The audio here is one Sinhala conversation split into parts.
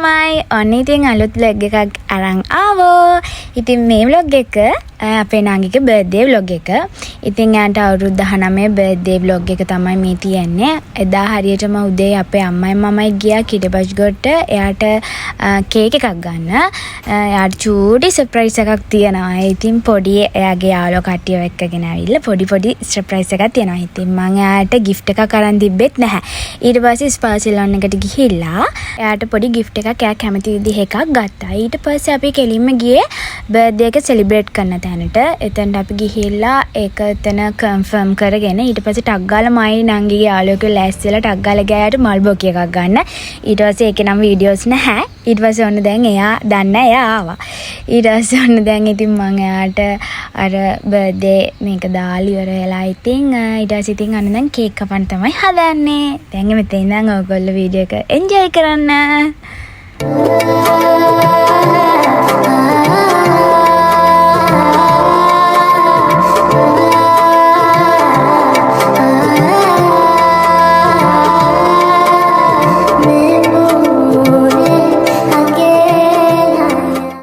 තමයි ඔන්න ඉතින් අලුත් vlog එකක් අරන් ආවෝ. ඉතින් මේ vlog එක අපේ නංගිගේ birthday vlog එක. ඉතින් යාට අවුරුදු 19 birthday vlog එක තමයි මේ තියන්නේ. එදා හරියටම උදේ අපේ අම්මයි මමයි ගියා කිඩබස්ගොඩට එයාට කේක් එකක් ගන්න. එයාට චූටි සර්ප්‍රයිස් එකක් තියනවා. ඉතින් පොඩි එයාගේ යාළුවෝ කට්ටිය එක්කගෙන ආවිල්ලා පොඩි සර්ප්‍රයිස් එකක් තියනවා. ඉතින් මම එයාට gift එකක් අරන් තිබ්බෙත් නැහැ. ඊට පස්සේ ස්පාසෙලොන් එකට ගිහිල්ලා එයාට පොඩි gift එකක් එයා කැමති විදිහ එකක් ගත්තා. ඊට පස්සේ අපි කෙලින්ම ගියේ birthday එක celebrate කරන්න තැනට. එතනට අපි ගිහිල්ලා ඒක එතන confirm කරගෙන ඊට පස්සේ ටක් ගාලා මයි නංගිගේ යාළුවෙක් ලෑස්තිලා ටක් ගාලා ගියාට මල් බොකි එකක් ගන්න. ඊට පස්සේ ඒකේ නම් වීඩියෝස් නැහැ. ඊට පස්සේ ඔන්න දැන් එයා දන්නේ එයා ආවා. ඊට පස්සේ ඔන්න දැන් ඉතින් මම එයාට අර birthday මේක දාලා ඉවර වෙලා ඉතින් ඊට පස්සේ ඉතින් අන්න දැන් කේක් කපන්න තමයි හදන්නේ. දැන් මෙතන ඉඳන් ඔයගොල්ලෝ වීඩියෝ එක enjoy කරන්න.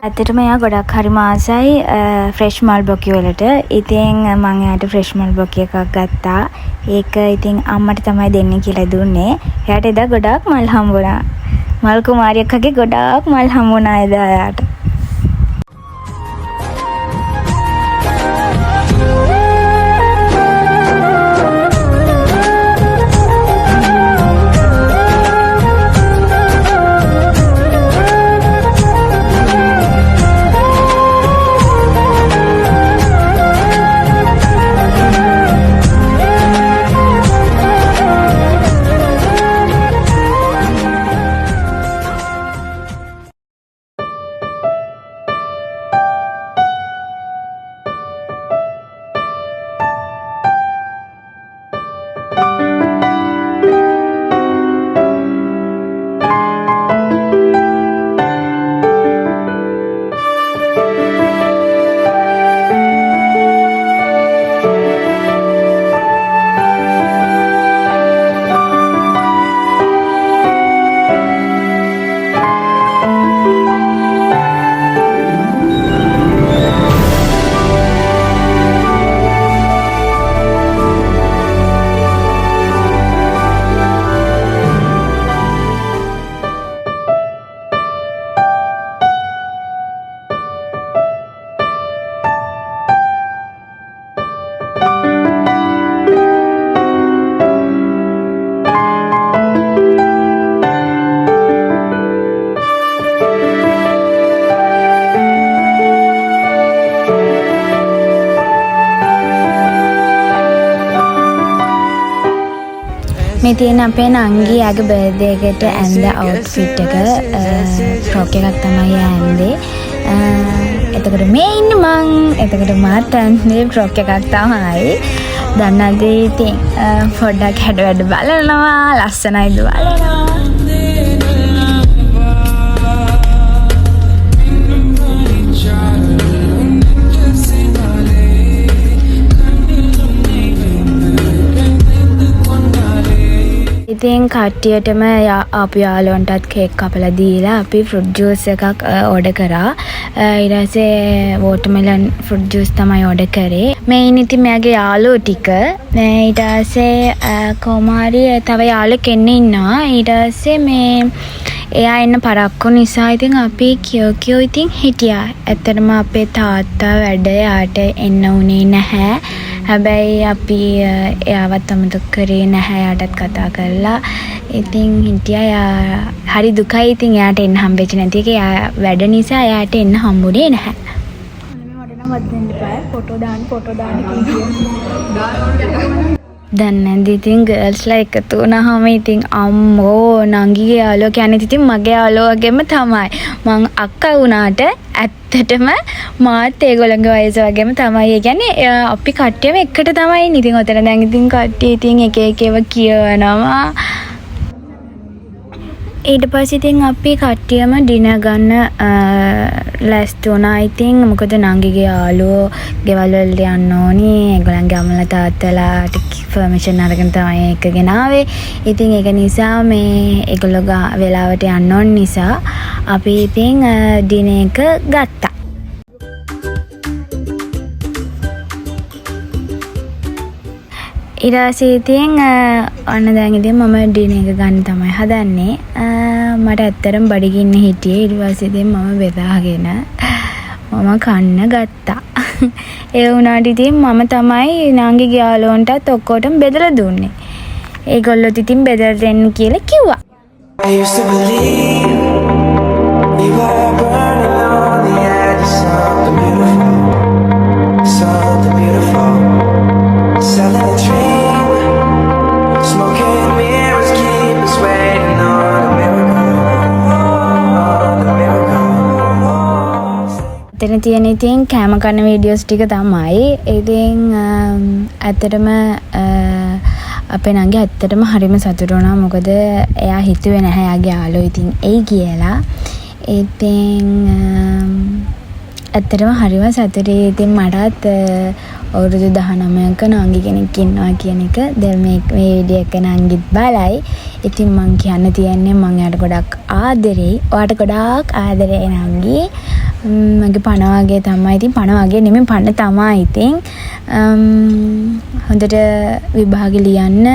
ඇත්තටම එයා ගොඩක් හරිම ආසයි ෆ්‍රෙෂ් මල් බොකි වලට. ඉතින් මම එයාට ෆ්‍රෙෂ් මල් බොකි එකක් ගත්තා. ඒක ඉතින් අම්මට තමයි දෙන්නේ කියලා දුන්නේ. එයාට එදා ගොඩක් මල් හම්බුණා. මල් කුමාරියක් වගේ ගොඩක් මල් හම්බුණා එදා එයාට. මේ තියෙන අපේ නංගියාගේ බර්ත්ඩේ එකට ඇඳ අවුට්ෆිට් එක ෆ්‍රොක් එකක් තමයි ඇඳේ. එතකොට මේ ඉන්නේ මං. එතකොට මාත් ඇඳේ ෆ්‍රොක් එකක් තමයි. දන්නද ඉතින් පොඩ්ඩක් හැඩ වැඩ බලනවා ලස්සනයිද බලනවා. ඉතින් කට්ටියටම ආපු යාළුවන්ටත් කේක් කපලා දීලා අපි ෆෘට් ජූස් එකක් ඕඩර් කරා. ඊට පස්සේ වෝටර්මෙලන් ෆෘට් ජූස් තමයි ඕඩර් කරේ. මේ ඉන්නේ ඉතින් මෙයාගේ යාළුවෝ ටික. ඊට පස්සේ කොමාරි තව යාළුවෙක් එන්නේ ඉන්නවා. ඊට පස්සේ මේ එයා එන්න පරක්කු නිසා ඉතින් අපි කියෝ ඉතින් හිටියා. ඇත්තටම අපේ තාත්තා වැඩ යාට එන්න උනේ නැහැ. හැබැයි අපි එයාවත් අමතක කරේ නැහැ. එයාටත් කතා කරලා ඉතින් හිටියා. එයා හරි දුකයි ඉතින් එයාට එන්න හම්බෙච්ච නැති එක. එයා වැඩ නිසා එයාට එන්න හම්බුනේ නැහැ. දැන් නැන්ද ඉතින් ගර්ල්ස්ලා එකතු වුණාම ඉතින් අම්මෝ නංගිගේ යාළුවා කියන්නේ ඉතින් මගේ යාළුවා වගේම තමයි. මං අක්කා වුණාට ඇත්තටම මාත් ඒගොල්ලන්ගේ වයස වගේම තමයි. ඒ කියන්නේ අපි කට්ටියම එකට තමයි ඉන්නේ. ඉතින් ඔතන දැන් ඉතින් කට්ටිය ඉතින් එක එක ඒවා කියවනවා. ඊට පස්සේ ඉතින් අපි කට්ටියම ඩිනර් ගන්න ලෑස්ති වුණා. ඉතින් මොකද නංගිගේ යාළුවෝ ගෙවල් වලට යන්න ඕනි. ඒගොල්ලන්ගේ අම්මලා තාත්තලාට පර්මිෂන් අරගෙන තමයි එක ගෙනාවේ. ඉතින් ඒක නිසා මේ ඒගොල්ලෝ වෙලාවට යන්න ඕන නිසා අපි ඉතින් ඩිනර් එක ගත්තා. ඊට පස්සේ ඉතින් ඔන්න දැන් ඉතින් මම ඩිනර් එක ගන්න තමයි හදන්නේ. මට ඇත්තටම බඩගින්න හිටියේ. ඊට පස්සේ ඉතින් මම බෙදාගෙන මම කන්න ගත්තා. ඒ වුණාට ඉතින් මම තමයි නංගිගේ යාළුවන්ටත් ඔක්කොටම බෙදලා දුන්නේ. ඒගොල්ලොත් ඉතින් බෙදලා දෙන්න කියලා කිව්වා. I used to believe we were burning on the edge of something beautiful, something beautiful. Selling a dream, smoking mirrors keep us waiting on a miracle, on a miracle. එතන තියෙන ඉතින් කෑම කන වීඩියෝස් ටික තමයි. ඉතින් ඇත්තටම අපේ නංගි ඇත්තටම හරිම සතුටු වුණා. මොකද එයා හිතුවේ නැහැ එයාගේ යාළුවෝ ඉතින් එයි කියලා. ඉතින් ඇත්තටම හරිම සතුටුයි. ඉතින් මටත් අවුරුදු 19ක නංගි කෙනෙක් ඉන්නවා කියන එක දැන් මේ වීඩියෝ එක නංගිත් බලයි. ඉතින් මං කියන්න තියන්නේ මං එයාට ගොඩක් ආදරෙයි. ඔයාට ගොඩාක් ආදරෙයි නංගි. මගේ පණ වගේ තමයි. ඉතින් පණ වගේ නෙමෙයි පණ තමයි. ඉතින් හොඳට විභාගෙ ලියන්න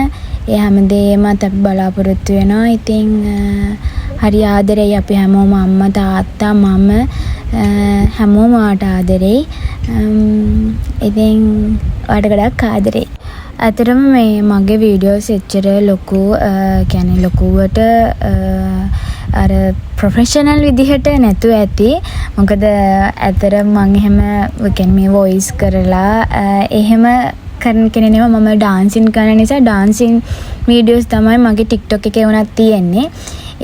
ඒ හැමදේමත් අපි බලාපොරොත්තු වෙනවා. ඉතින් හරි ආදරෙයි අපි හැමෝම අම්මා තාත්තා මම හැමෝම ඔයාට ආදරෙයි. ඉතින් ඔයාට ගොඩක් ආදරෙයි. ඇත්තටම මේ මගේ වීඩියෝස් එච්චර ලොකු කියන්නේ ලොකුවට අර ප්‍රොෆෙෂනල් විදිහට නැතුව ඇති. මොකද ඇත්තටම මම එහෙම කියන්නේ මේ වොයිස් කරලා එහෙම කරන කෙනෙක් නෙමෙයි. මම ඩාන්සින් කරන නිසා ඩාන්සින් වීඩියෝස් තමයි මගේ TikTok එකේ වුණත් තියෙන්නේ.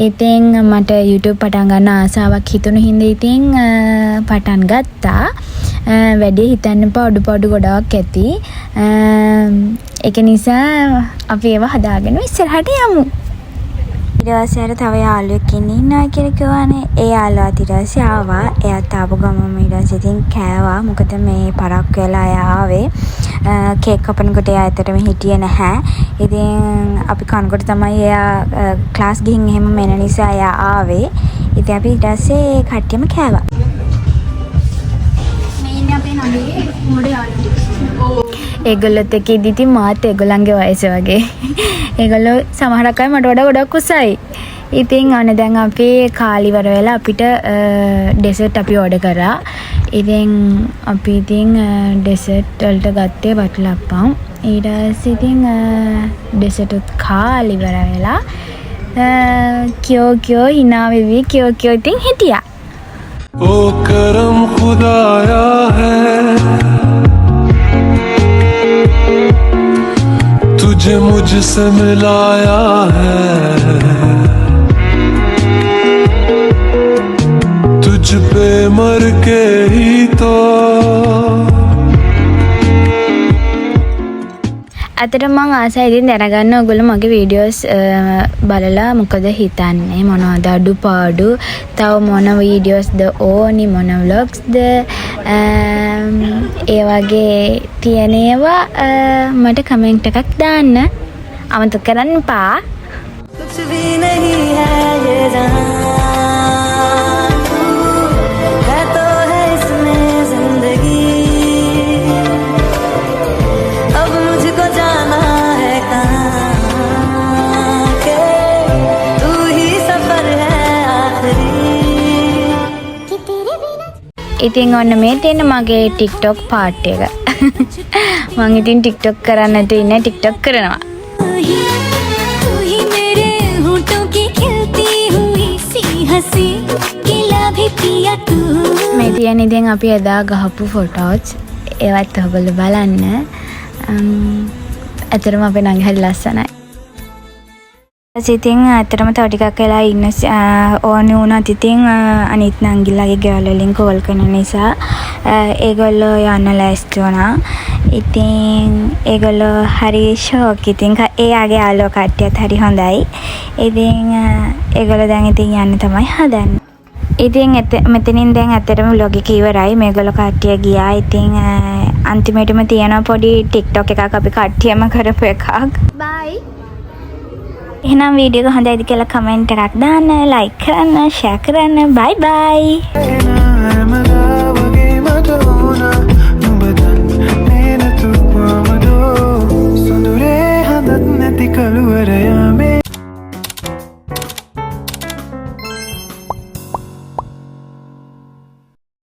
ඉතින් මට YouTube පටන් ගන්න ආසාවක් හිතුණු හින්දා ඉතින් පටන් ගත්තා. වැඩි හිතන්න එපා අඩුපාඩු ගොඩාක් ඇති. ඒක නිසා අපි ඒවා හදාගෙන ඉස්සරහට යමු. ඊට පස්සේ අර තව යාළුවෙක් ඉන්නවා කියලා කිව්වනේ. ඒ යාළුවා ඊට පස්සේ ආවා. එයාත් ආපු ගමන් ඊට පස්සේ ඉතින් කෑවා. මොකද මේ පරක් වෙලා ආවේ. කේක් කපනකොට එයා ඇත්තටම හිටියේ නැහැ. ඉතින් අපි කනකොට තමයි එයා ක්ලාස් ගිහින් එහෙම මෙන නිසා එයා ආවේ. ඉතින් අපි ඊට පස්සේ කට්ටියම කෑවා. මේ ඉන්නේ අපේ නඩේ මොඩ යාළුවෝ. ඒගොල්ලොත් එක්ක ඉඳිති මාත් ඒගොල්ලන්ගේ වයස වගේ. ඒගොල්ලෝ සමහරක් අය මට වඩා ගොඩක් උසයි. ඉතින් අනේ දැන් අපි කාලිවර වෙලා අපිට ඩෙසර්ට් අපි ඕඩර් කරා. ඉතින් අපි ඉතින් ඩෙසර්ට් වලට ගත්තේ වටලප්පම්. ඊට පස්සේ ඉතින් ඩෙසර්ට් උත් කාලිවර වෙලා क्यों हिना विवी क्यों इतिन हिटिया ओ करम खुदाया है तुझे मुझसे मिलाया है तुझ पे मर के ही तो අතට මං ආසයි ඉතින් දැනගන්න ඔයගොල්ලෝ මගේ වීඩියෝස් බලලා මොකද හිතන්නේ මොනවද අඩුපාඩු තව මොන වීඩියෝස්ද ඕනි මොන vlogsද ඒ වගේ තියෙන ඒවා මට කමෙන්ට් එකක් දාන්න අමතක කරන්න එපා कुछ भी नहीं है ये जहां है तो है इसमें जिंदगी अब मुझको जाना है कहां के तू ही सफर है आखिरी ඉතින් ඔන්න මේ තියෙන මගේ TikTok පාට් එක මං ඉතින් TikTok කරන්නට ඉන්නේ TikTok කරනවා මේ තියෙන ඉතින් අපි එදා ගහපු ෆොටෝස් ඒවත් ඔයගොල්ලෝ බලන්න ඇත්තටම අපේ නංගි හරි ලස්සනයි ඉතින් ඇත්තටම තව ටිකක් වෙලා ඉන්න ඕනේ වුණත් ඉතින් අනිත් නංගිලාගේ ගෙවල් වලින් කෝල් කරන නිසා ඒගොල්ලෝ යන්න ලෑස්ති වුණා ඉතින් ඒගොල්ලෝ හරි ෂෝක්. ඉතින් එයාගේ යාළුවෝ කට්ටියත් හරි හොඳයි. ඉතින් ඒගොල්ලෝ දැන් ඉතින් යන්න තමයි හදන්නේ. ඉතින් මෙතනින් දැන් ඇත්තටම vlog එක ඉවරයි. මේගොල්ලෝ කට්ටිය ගියා. ඉතින් අන්තිමේටම තියෙනවා පොඩි TikTok එකක් අපි කට්ටියම කරපු එකක්. bye. එහෙනම් වීඩියෝ එක හොඳයිද කියලා කමෙන්ට් එකක් දාන්න, like කරන්න, share කරන්න. bye bye. කළුවරයා මේ